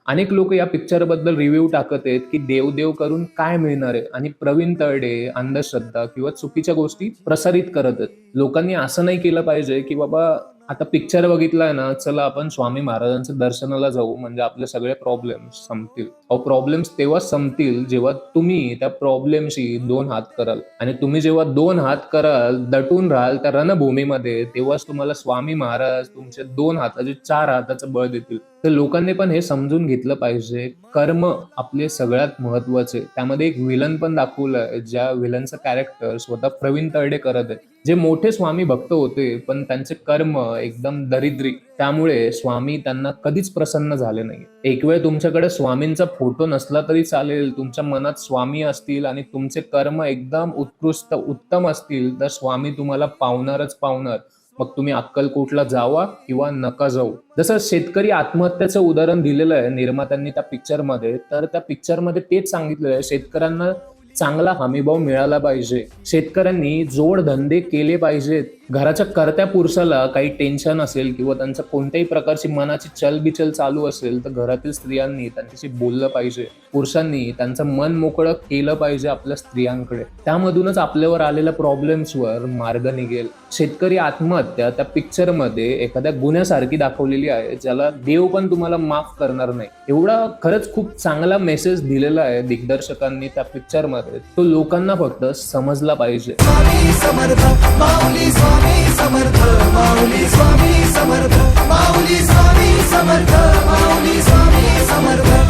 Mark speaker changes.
Speaker 1: अनेक लोक या पिक्चर बद्दल रिव्ह्यू टाकत आहेत की देव देव करून काय मिळणार आहे, आणि प्रवीण तरडे अंधश्रद्धा किंवा चुकीच्या गोष्टी प्रसारित करत आहेत. लोकांनी असं नाही केलं पाहिजे की बाबा आता पिक्चर बघितलाय ना, चला आपण स्वामी महाराजांच्या दर्शनाला जाऊ म्हणजे आपले सगळे प्रॉब्लेम्स संपतील. अहो, प्रॉब्लेम्स तेव्हा संपतील जेव्हा तुम्ही त्या प्रॉब्लेमशी दोन हात कराल, आणि तुम्ही जेव्हा दोन हात कराल, दटून राहाल त्या रणभूमीमध्ये, तेव्हाच तुम्हाला स्वामी महाराज तुमच्या दोन हाताचे चार हाताचं बळ देतील. तर लोकांनी पण हे समजून घेतलं पाहिजे, कर्म आपले सगळ्यात महत्वाचे. त्यामध्ये एक विलन पण दाखवलंय, ज्या विलनचं कॅरेक्टर स्वतः प्रवीण तरडे करत आहे. जे मोठे स्वामी भक्त होते पण त्यांचे कर्म एकदम दरिद्री, त्यामुळे स्वामी त्यांना कधीच प्रसन्न झाले नाही. एक वेळ तुमच्याकडे स्वामींचा फोटो नसला तरी चालेल, तुमच्या मनात स्वामी असतील आणि तुमचे कर्म एकदम उत्कृष्ट उत्तम असतील, तर स्वामी तुम्हाला पावणारच पावणार. मग तुम्ही अक्कलकोटला जावा किंवा नका जाऊ. जसं शेतकरी आत्महत्याचं उदाहरण दिलेलं आहे निर्मात्यांनी त्या पिक्चरमध्ये, तर त्या पिक्चरमध्ये तेच सांगितलेलं आहे, शेतकऱ्यांना चांगला हमीभाव मिळाला पाहिजे, शेतकऱ्यांनी जोडधंदे केले पाहिजेत. घराच्या कर्त्या पुरुषाला काही टेन्शन असेल किंवा त्यांच्या कोणत्याही प्रकारची मनाची चलबिचल चालू असेल, तर घरातील स्त्रियांनी त्यांच्याशी बोललं पाहिजे. पुरुषांनी त्यांचं मन मोकळं केलं पाहिजे आपल्या स्त्रियांकडे. त्यामधूनच आपल्यावर आलेल्या प्रॉब्लेम्सवर मार्ग निघेल. शेतकरी आत्महत्या त्या पिक्चरमध्ये एखाद्या गुन्ह्यासारखी दाखवलेली आहे, ज्याला देव पण तुम्हाला माफ करणार नाही. एवढा खरंच खूप चांगला मेसेज दिलेला आहे दिग्दर्शकांनी त्या पिक्चरमध्ये, तो लोकांना फक्त समजला पाहिजे.
Speaker 2: स्वामी समर्थ माऊली स्वामी समर्थ माऊली स्वामी समर्थ माऊली स्वामी समर्थ माऊली स्वामी समर्थ